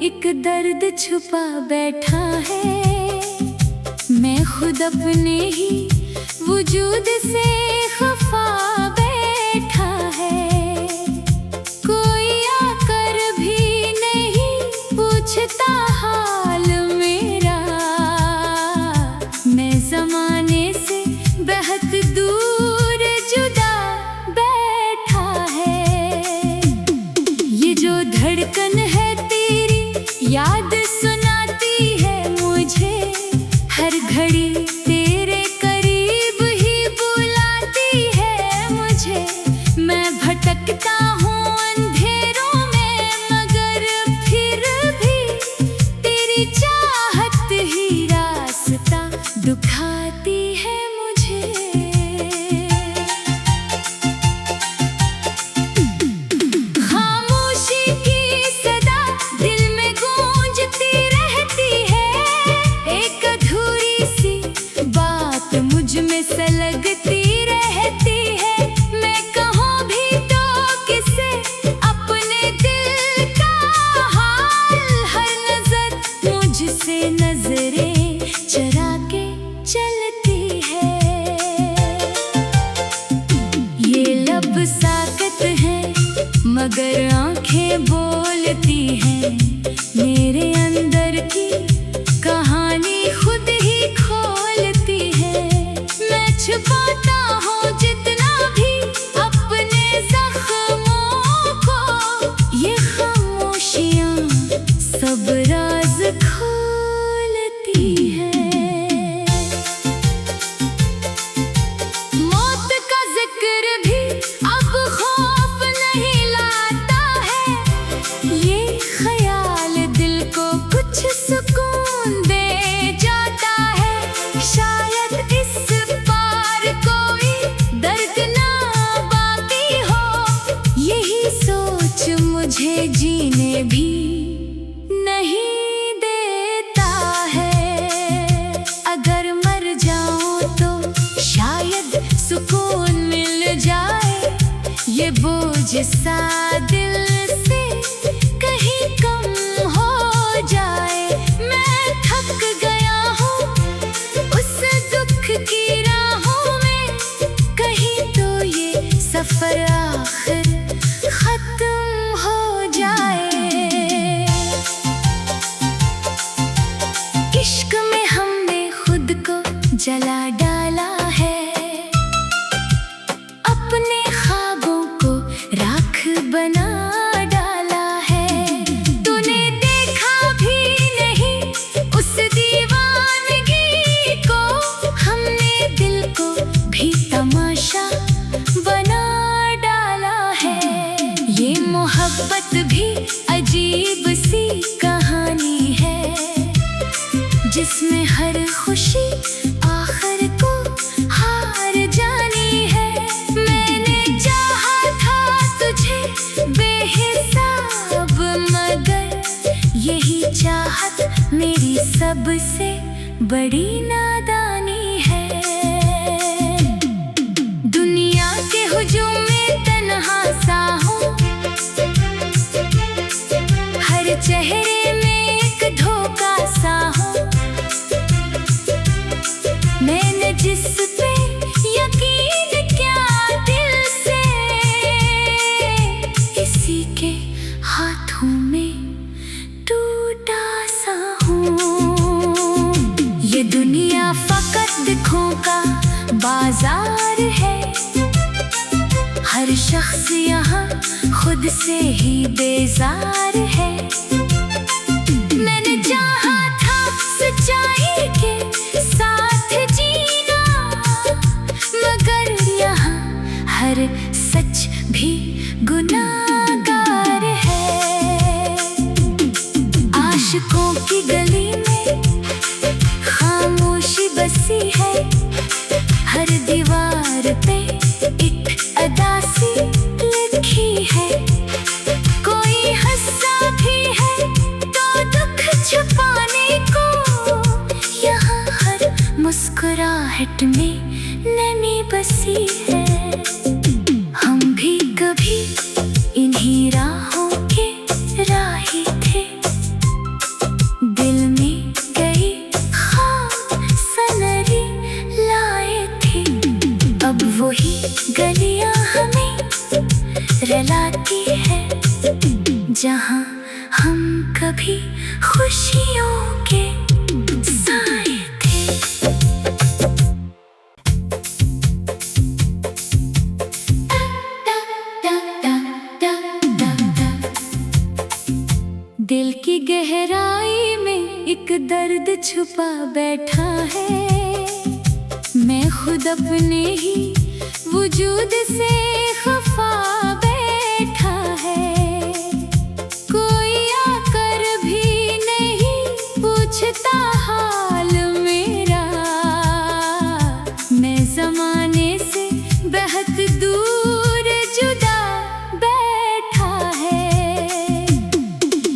एक दर्द छुपा बैठा है। मैं खुद अपने ही वजूद से खफा बैठा है। कोई आकर भी नहीं पूछता हाल मेरा। मैं ज़माने से बहुत दूर जुदा बैठा है। ये जो धड़कन है तेरी याद सुनाती है मुझे। हर घड़ी तेरे करीब ही बुलाती है मुझे। मैं भटकता हूँ अंधेरों में मगर फिर भी तेरी चाहत ही रास्ता दिखाती है मुझे। खामोशी की सदा दिल में गूंजती रहती है। एक अधूरी सी बात मुझ में सलगती रहती है। मैं कहूँ भी तो किसे अपने दिल का हाल। हर नजर मुझसे नजरें चरा के चलती है। ये लब साकत है मगर आंखें बोलती हैं। मेरे अंदर की कहानी खुद ही खोलती है। मैं छुपाता हूँ जितना भी अपने जख्मों को। ये खामोशियाँ सब राज खोलती हैं। मौत का जिक्र भी अब खौफ नहीं लाता है। ये ख्याल दिल को कुछ सुकून दे जाता है। शायद इस पार कोई दर्द ना बाकी हो। यही सोच मुझे जीने भी नहीं देता है। अगर मर जाऊं तो शायद सुकून मिल जाए। ये बोझ सा दिल से कहीं कम हो जाए। मैं थक गया हूँ उस दुख की राहों में। कहीं तो ये सफर आखिर खत्म हो जाए। इश्क में हमने खुद को जला डाला है। अपने ख्वाबों को राख बना डाला है। तूने देखा भी नहीं उस दीवानगी को। हमने दिल को भी तमाशा बना डाला है। ये मोहब्बत भी अजीब सी कहानी है जिसमें हर खुशी आखिर को हार जानी है। मैंने चाहा था तुझे बेहिसाब मगर यही चाहत मेरी सबसे बड़ी नादानी है। दुनिया के हुजूम में तन्हा सा हूँ। हर चेहरे में एक धोखा सा हूँ। मैंने जिस पे यकीन किया दिल से इसी के हाथों में टूटा सा हूँ। ये दुनिया फकत दिखों का बाजार है। हर शख्स यहाँ खुद से ही बेजार है। मैंने चाहा था सच्चाई के साथ जीना मगर यहाँ हर सच भी गुनाहगार है। आशिकों की गली में खामोशी बसी है। हर दीवार पे एक अदा सी लिखी है। कोई हंसा भी है तो दुख छुपाने को। यहाँ हर मुस्कुराहट में नमी बसी है। हम भी कभी इन्हीं राहों के राही थे। वही गलियां हमें रुलाती है, जहाँ हम कभी खुशियों के साए थे। दिल की गहराई में एक दर्द छुपा बैठा है, मैं खुद अपने ही वजूद से खफा बैठा है। कोई आकर भी नहीं पूछता हाल मेरा, मैं ज़माने से बहुत दूर जुदा बैठा है।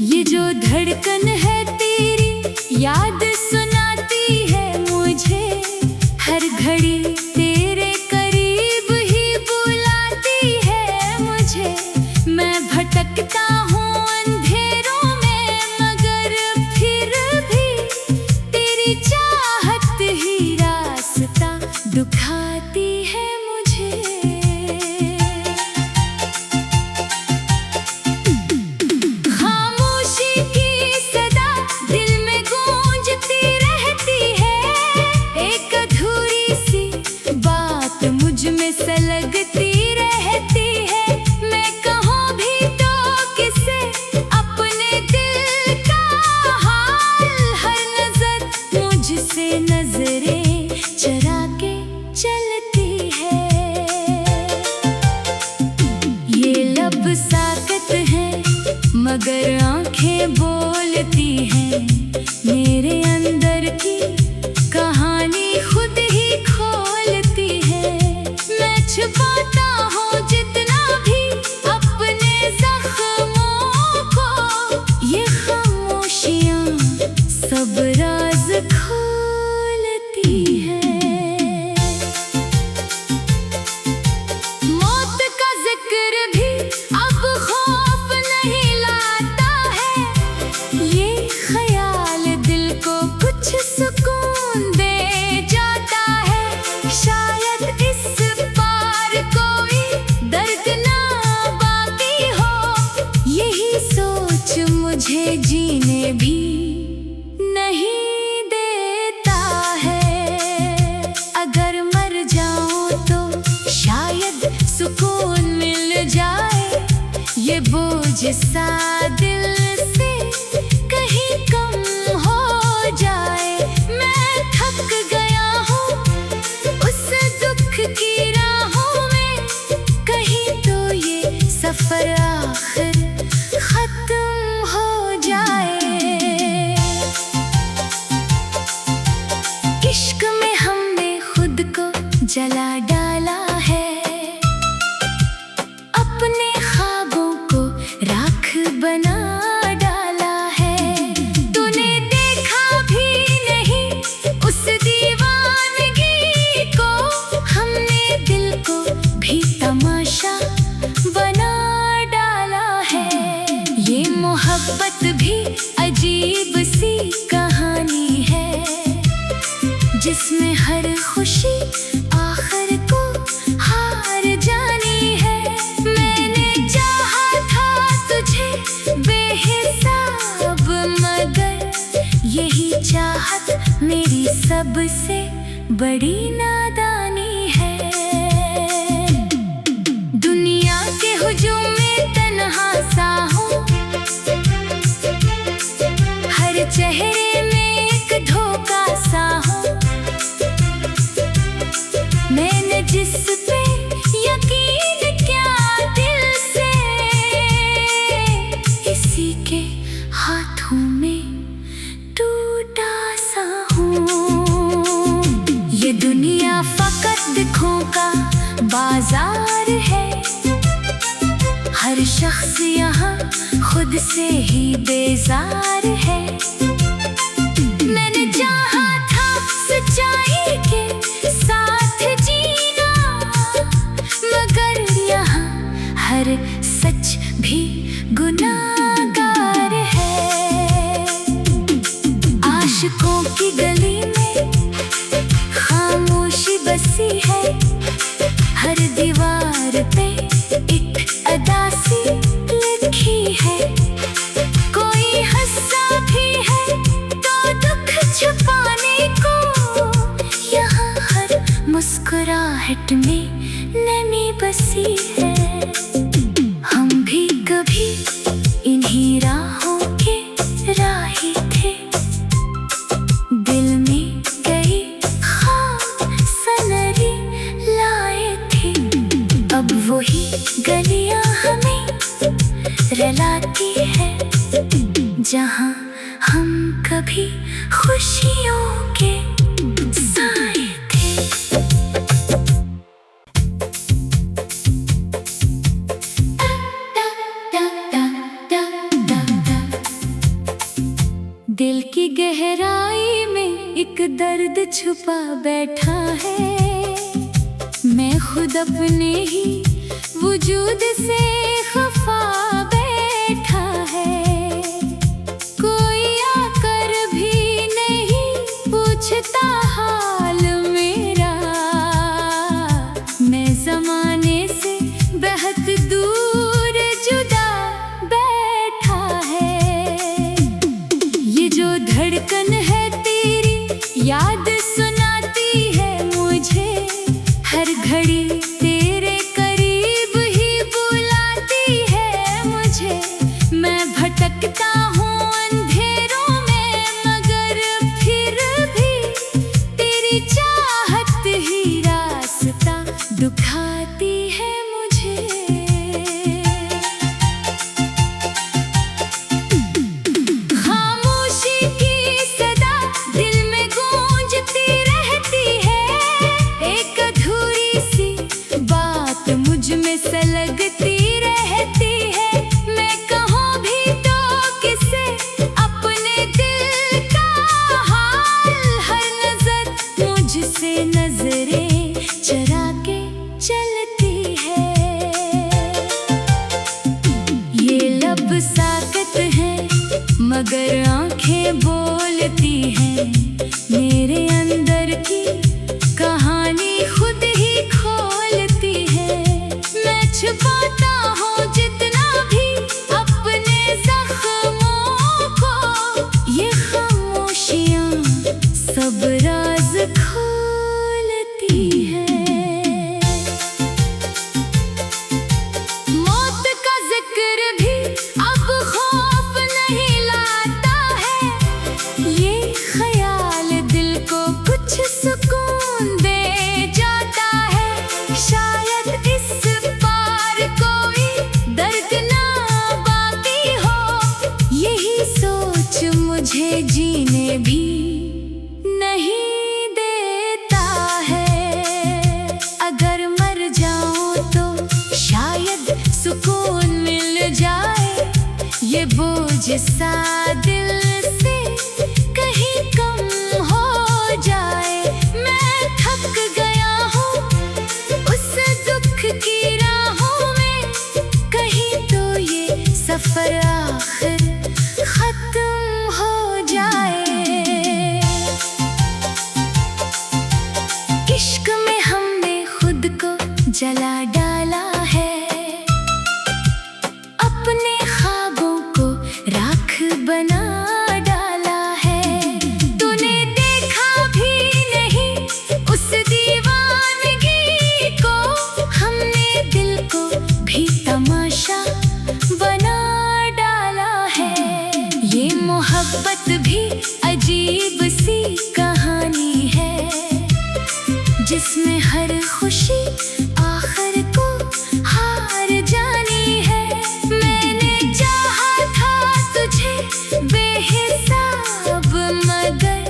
ये जो धड़कन है तेरी याद सुनाती है मुझे, हर घड़ी तेरे करीब ही बुलाती है मुझे। मैं भटकता हूँ अंधेरों में, मगर फिर भी तेरी चाहत ही रास्ता दिखाती है मुझे। खामोशी की सदा दिल में गूंजती रहती है, एक अधूरी सी बात मुझ में सलगती रहती है। मैं कहूँ भी तो किसे अपने दिल का हाल, हर नजर मुझसे नजरें चरा के चलती है। ये लब साकत है मगर आंखें बोलती हैं, मेरे अंदर की कहानी खुद ही खोलती है। मैं छुपाता हूँ जितना भी अपने जख्मों को, ये खामोशियाँ सब राज खोलती हैं। मौत का जिक्र भी अब खौफ नहीं लाता है, ये ख्याल दिल को कुछ सुकून दे जाता है। शायद इस पार कोई दर्द ना बाकी हो, यही सोच मुझे जीने भी नहीं देता है। अगर मर जाऊं तो शायद सुकून मिल जाए, ये बोझ सा दिल से कहीं कम हो जाए। मैं थक गया हूँ उस दुख की राहों में, कहीं तो ये सफर आखिर खत्म हो जाए। इश्क में हमने खुद को जला डाला है, अपने ख्वाबों को राख बना डाला है। तूने देखा भी नहीं उस दीवानगी को, हमने दिल को भी तमाशा बना डाला है। ये मोहब्बत भी अजीब सी कहानी है, जिसमें हर खुशी आखिर को हार जानी है। मैंने चाहा था तुझे बेहिसाब, मगर यही चाहत मेरी सबसे बड़ी नादानी है। दुनिया के हुजूम में तन्हा सा हूँ, हर चेहरे में एक धोखा सा हूँ। मैंने जिस पे यकीन किया दिल से, इसी के हाथों में टूटा सा हूँ। ये दुनिया फकत दिखों का बाजार है, हर शख्स यहाँ खुद से ही बेजार है। मैंने चाहा था सच्चाई के साथ जीना, मगर यहाँ हर सच भी गुनाहगार है। आशिकों की गली में खामोशी बसी है, आहट में नमी बसी है। हम भी कभी इन्हीं राहों के राही थे, दिल में कई ख्वाब सनरी लाए थे। अब वही गलियां हमें रलाती है, जहां हम कभी खुशियों के साए थे। दिल की गहराई में एक दर्द छुपा बैठा है, मैं खुद अपने ही वजूद से खफा बैठा है। कोई आकर भी नहीं पूछता हाल मेरा, मैं ज़माने से बेहद दूर जुदा बैठा है। ये जो धड़कन है तेरी याद सुनाती है मुझे, हर घड़ी तेरे करीब ही बुलाती है मुझे। मैं भटकता हूँ अंधेरों में, मगर फिर भी तेरी चाहत ही रास्ता दिखाती है मुझे। खामोशी की सदा दिल में गूंजती रहती है, एक अधूरी सी बात मुझ में सलगती रहती है। मैं कहूँ भी तो किसे अपने दिल का हाल, हर नजर मुझसे नजरें चरा के चलती है। ये लब साकत है मगर आंखें बोलती हैं, मेरे अंदर की कहानी खुद ही खोलती है। मैं छुपाता हूँ जितना भी अपने जख्मों को, ये खामोशियाँ सब राज खोलती है। मौत का जिक्र भी अब खौफ नहीं लाता है, ये ख्याल दिल को कुछ सुकून दे जाता है। शायद इस पार कोई दर्द ना बाकी हो, यही सोच मुझे जीने भी नहीं देता है। अगर मर जाऊं तो शायद सुकून मिल जाए, ये बोझ सा दिल से कहीं कम हो जाए। मैं थक गया हूँ उस दुख की राहों में, कहीं तो ये सफर आखिर खत्म हो जाए। इश्क में हमने खुद को जला डाला है, अपने ख्वाबों को राख बना डाला है। तूने देखा भी नहीं उस दीवानगी को, हमने दिल को भी तमाशा बना डाला है। ये मोहब्बत भी अजीब सी कहानी है, जिसमें हर खुशी आखिर को हार जानी है। मैंने चाहा था तुझे बेहिसाब, मगर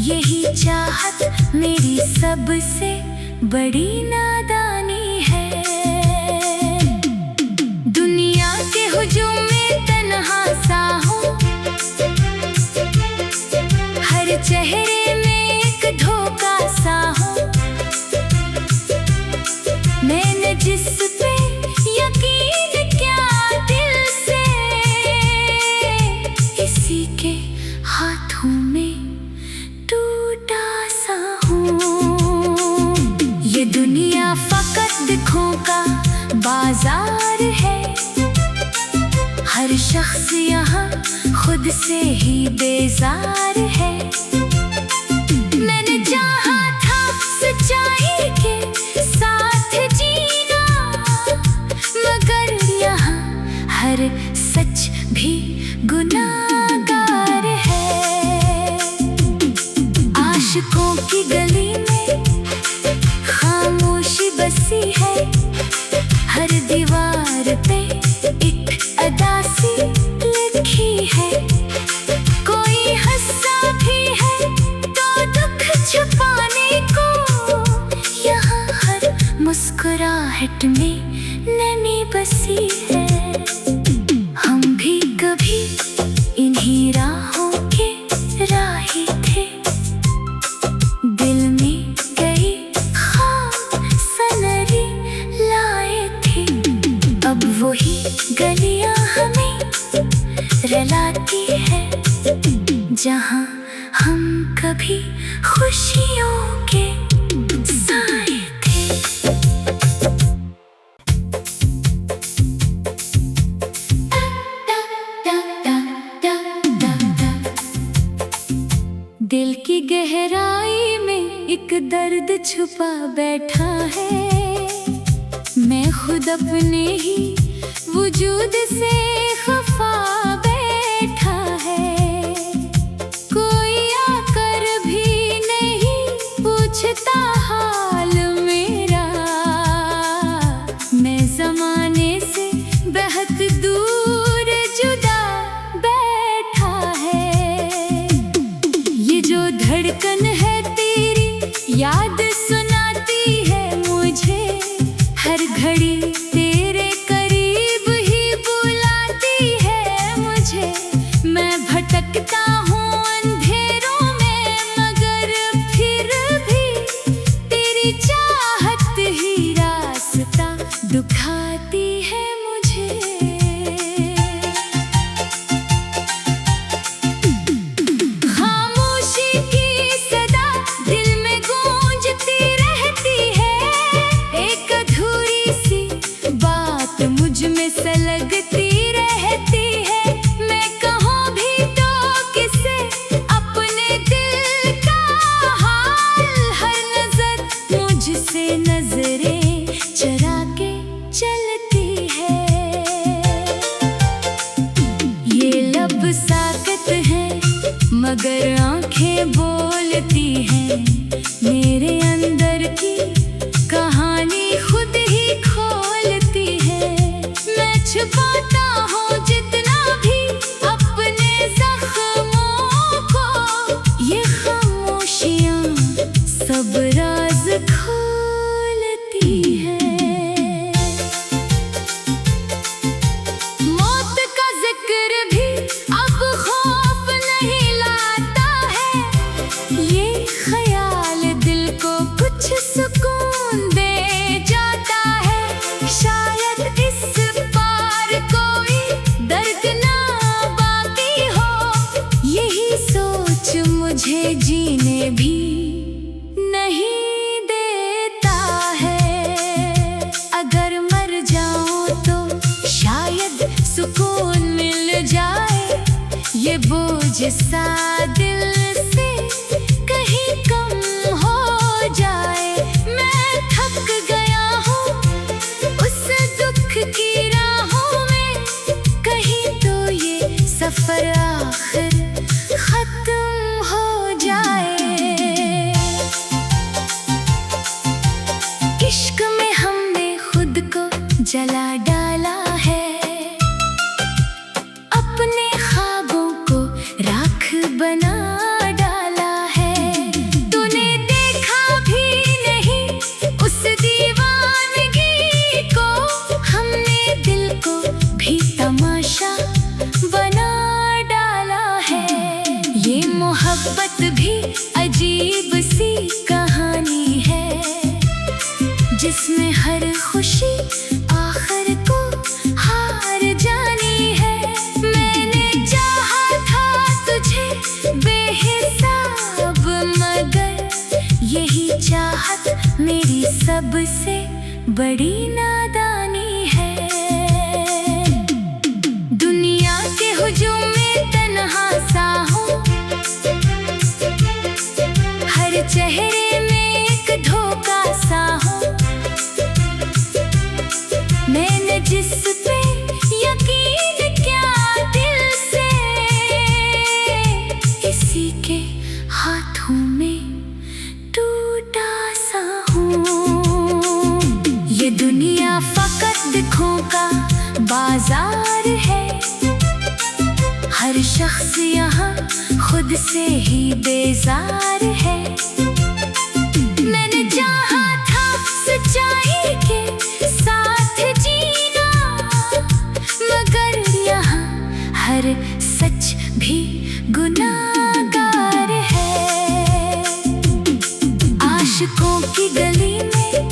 यही चाहत मेरी सबसे बड़ी नादानी है। दुनिया के हुजूम में तन्हा सा हूँ, हर चेहरे में एक धोखा सा हूँ। मैंने जिस पे यकीन किया दिल से, इसी के हाथों में टूटा सा हूँ। ये दुनिया फकत दिखों का बाजार है, हर शख्स यहाँ खुद से ही बेजार है। मैंने चाहा था सच्चाई के है। हर दीवार पे एक अदासी लिखी है। कोई हंसा भी है तो दुख छुपाने को। यहाँ हर मुस्कुराहट में नमी बसी है। हम भी कभी इन्हीं राहों के राही थे। दिल में गई ख्वाब सनरी लाए थे। अब वही गलियां हमें रलाती है, जहाँ हम कभी खुशियों के साए थे। दिल की गहराई में एक दर्द छुपा बैठा है। मैं खुद अपने ही वजूद से खफा बैठा है। कोई आकर भी नहीं पूछता हाल मेरा। मैं ज़माने से बहुत दूर जुदा बैठा है। ये जो धड़कन है तेरी याद सुनाती है मुझे। हर घड़ी तेरे करीब ही बुलाती है मुझे। मैं भटकता हूँ अंधेरों में, मगर फिर भी तेरी चाहत ही रास्ता दिखाती है मुझे। खामोशी की सदा दिल में गूंजती रहती है। एक अधूरी सी बात मुझ में सलगती रहती है। मैं कहूँ भी तो किसे अपने दिल का हाल। हर नजर मुझसे नजरें चरा के चलती है। ये लब साकत है मगर आंखें बोलती हैं। मेरे अंदर की कहानी खुद ही खोलती है। मैं छुपाता हूँ जितना भी अपने जख्मों को। ये खामोशियाँ सब राज खोलती है। मौत का जिक्र भी अब खौफ नहीं लाता है। ये ख्याल दिल को कुछ सुकून दे जाता है। शायद इस पार कोई दर्द ना बाकी हो। यही सोच मुझे जीने भी नहीं देता है। अगर मर जाऊं तो शायद सुकून मिल जाए। ये बोझ सा दिल से कहीं कम हो जाए। मैं थक गया हूँ उस दुख की राहों में। कहीं तो ये सफर आखिर खत्म हो जाए। इश्क में हमने खुद को जला डाला है। अपने ख्वाबों को राख बना डाला है। तूने देखा भी नहीं उस दीवानगी को। हमने दिल को भी तमाशा बना डाला है। ये मोहब्बत भी अजीब सी कहानी है, जिसमें हर खुशी आखिर को हार जानी है। मैंने चाहा था तुझे बेहिसाब, मगर यही चाहत मेरी सबसे बड़ी नादानी है। दुनिया के हुजूम में तन्हा सा हूँ। हर चेहरे में एक धोखा सा हूँ। मैंने जिस पे यकीन किया दिल से, इसी के हाथों में टूटा सा हूँ। ये बाजार है। हर शख्स यहाँ खुद से ही बेजार है। मैंने चाहा था सच्चाई के साथ जीना, मगर यहाँ हर सच भी गुनाहगार है। आशिकों की गली में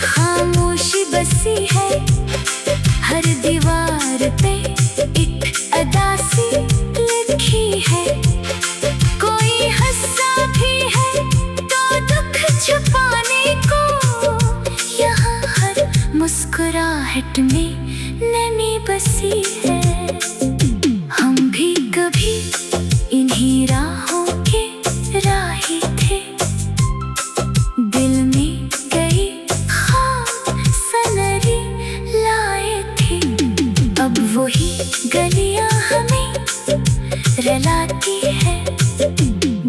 खामोशी बसी है। हर दीवार पे एक अदासी लिखी है। कोई हंसा भी है तो दुख छुपाने को, यहाँ हर मुस्कुराहट में नमी बसी है। हम भी कभी इन्हीं राहों के राही थे। दिल में गई ख्वाब सनरी लाए थे। अब वही गलियां हमें रुलाती है,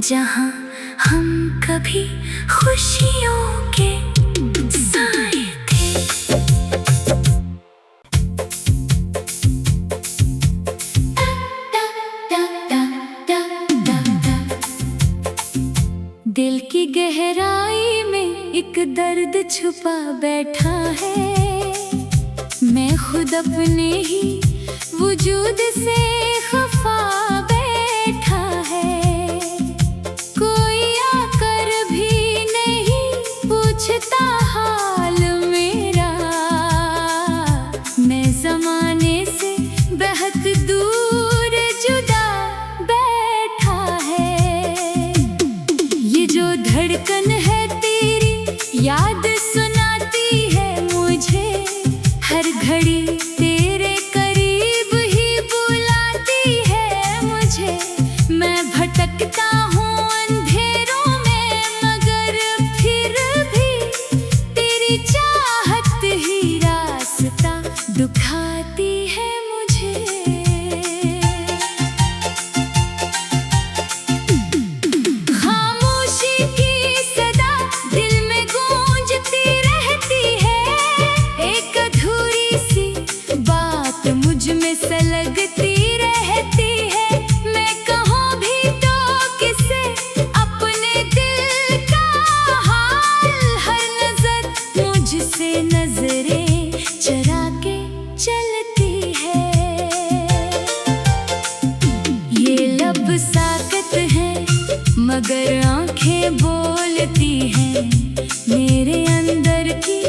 जहाँ हम कभी खुशियों के साए थे। दिल की गहराई में एक दर्द छुपा बैठा है। मैं खुद अपने ही वजूद से खफा बैठा है। कोई आकर भी नहीं पूछता हाल मेरा। मैं ज़माने से बहुत दूर जुदा बैठा है। ये जो धड़कन है तेरी याद सुनाती है मुझे। हर घड़ी तेरे करीब ही बुलाती है मुझे। मैं भटकता हूँ अंधेरों में, मगर फिर भी तेरी चाहत ही रास्ता दिखाती है मुझे। खामोशी की सदा दिल में गूंजती रहती है। एक अधूरी सी बात मुझ में सलगती रहती है। मैं कहूँ भी तो किसे अपने दिल का हाल। हर नजर मुझसे नजरें चुरा के चलती है। ये लब साकत है मगर आंखें बोलती हैं। मेरे अंदर की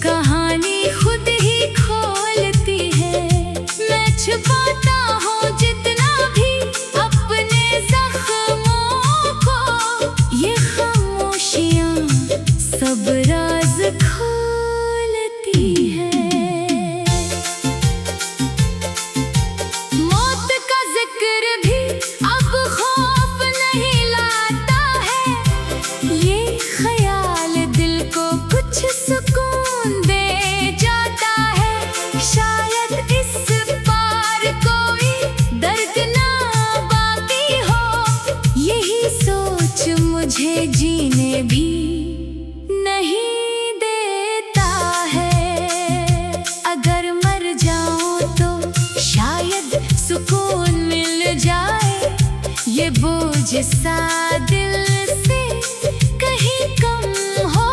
कहानी खुद ही खोलती है। मैं छुपाता हूँ जितना भी अपने जख्मों को, ये खामोशियाँ सब राज खोलती है। मौत का जिक्र भी अब खौफ नहीं लाता है। ये ख्याल दिल को कुछ सुकून दे जाता है। शायद इस पार कोई दर्द ना बाकी हो। यही सोच मुझे जीने भी नहीं देता है। अगर मर जाऊं तो शायद सुकून मिल जाए। ये बोझ सा दिल से कहीं कम हो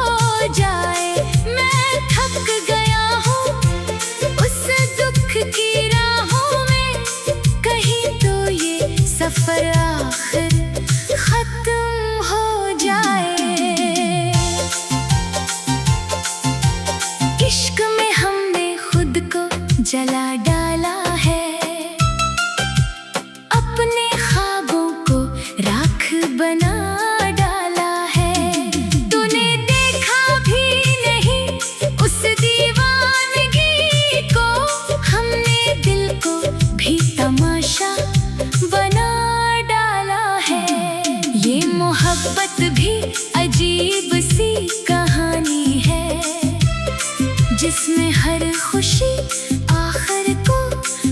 जाए। मैं थक गया हूँ उस दुख की राहों में। कहीं तो ये सफर आखिर खत्म हो जाए। इश्क में हमने खुद को जला डाला है। अपने ख्वाबों को राख बना डाला है। तूने देखा भी नहीं उस दीवानगी को। हमने दिल को भी तमाशा बना डाला है। ये मोहब्बत भी अजीब सी कहानी है, जिसमें हर खुशी आखिर को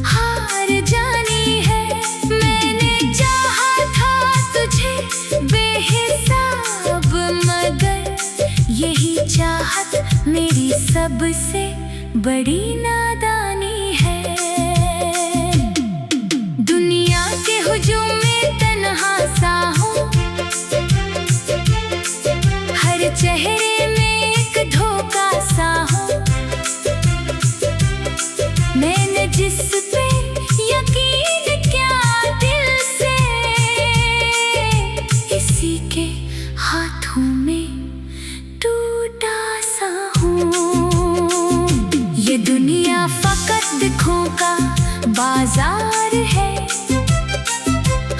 हार जानी है। मैंने चाहा था तुझे बेहिसाब, मगर यही चाहत मेरी सबसे बड़ी नादानी जो मैं तन्हा सा हूँ, हर चेहरे में एक धोखा सा हूँ। मैंने जिस पे यकीन किया दिल से, इसी के हाथों में टूटा सा हूँ। ये दुनिया फकत दिखों का बाजार है,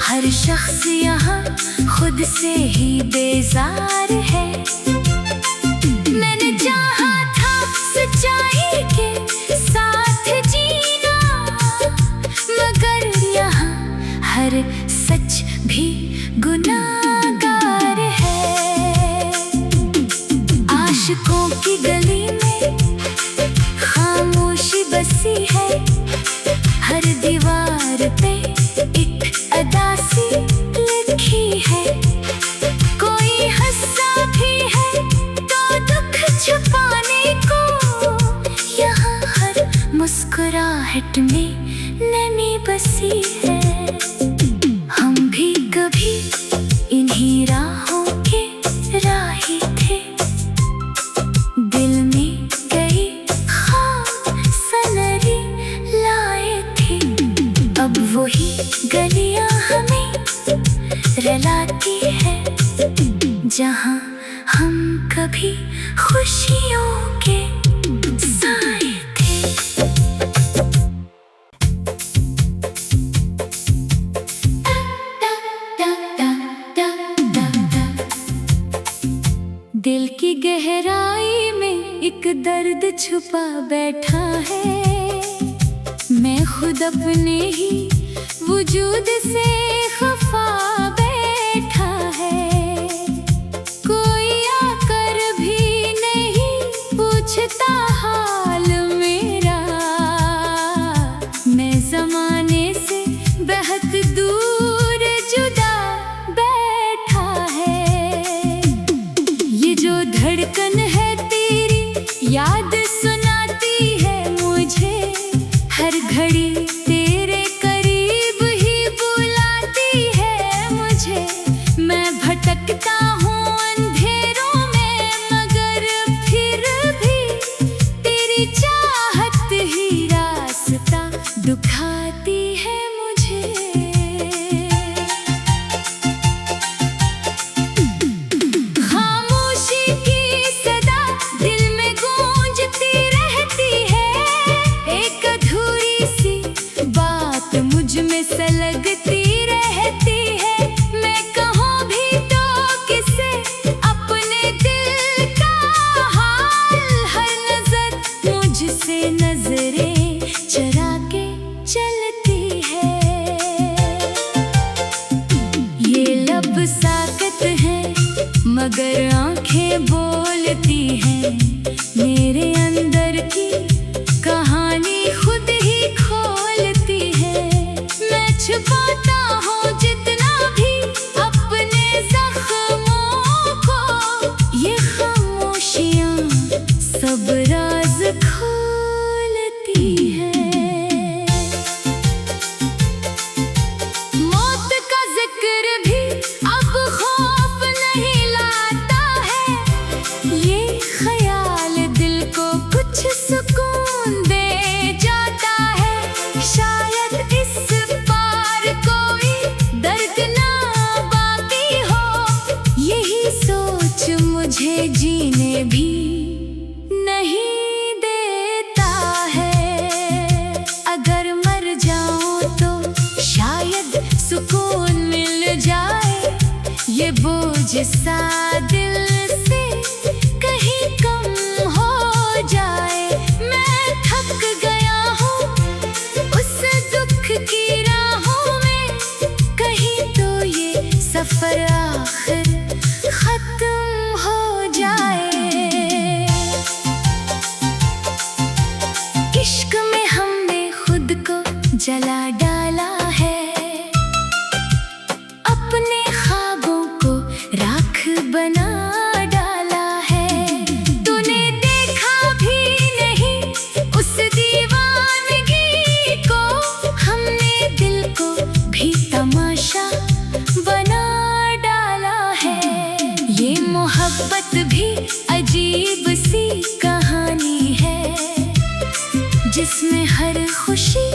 हर शख्स यहाँ खुद से ही बेजार है। मैंने चाहा था सच्चाई के साथ जीना, मगर यहाँ हर सच भी गुनाहगार है। आशिकों की गली में खामोशी बसी है, हर दीवार पे एक अदासी लिखी है। कोई हंसा भी है तो दुख छुपाने को, यहाँ हर मुस्कुराहट में नमी बसी है। हम भी कभी इन्हीं राहों के राही थे, दिल में कई ख्वाब सनरी लाए थे। अब वही गलियां हमें रुलाती है, जहाँ हम कभी खुशियों के साए थे। दिल की गहराई में एक दर्द छुपा बैठा है, मैं खुद अपने ही वजूद से खफा बैठा है। कोई आकर भी नहीं पूछता हाल मेरा, मैं ज़माने से बेहद दूर जुदा बैठा है। ये जो धड़कन है तेरी याद सुनाती है मुझे, हर घड़ी तेरे करीब ही बुलाती है मुझे। मैं भटकता हूँ अंधेरों में, मगर फिर भी तेरी चाहत ही रास्ता दिखाती है मुझे। खामोशी की सदा दिल में गूंजती रहती है, एक अधूरी सी बात मुझ में सलगती रहती है। मैं कहूँ भी तो किसे अपने दिल का हाल, हर नजर मुझसे नजरें चरा के चलती है। ये लब साकत है मगर आंखें बोलती हैं, मेरे अंदर की कहानी खुद ही खोलती है। मैं छुपाता हूँ जितना भी अपने जख्मों को, ये खामोशियाँ सब राज खोलती हैं। मौत का जिक्र भी अब खौफ नहीं लाता है, ये ख्याल दिल को कुछ सुकून दे जाता है। शायद इस पार कोई दर्द ना बाकी हो, यही सोच मुझे जीने भी नहीं देता है। अगर मर जाऊं तो शायद सुकून मिल जाए, ये बोझ सा दिल से कहीं कम हो जाए। मैं थक गया हूँ उस दुख की राहों में, कहीं तो ये सफर आखिर खत्म हो जाए। इश्क में हमने खुद को जला डाला है, अपने ख्वाबों को राख बना डाला है। तूने देखा भी नहीं उस दीवानगी को, हमने दिल को भी तमाशा हर खुशी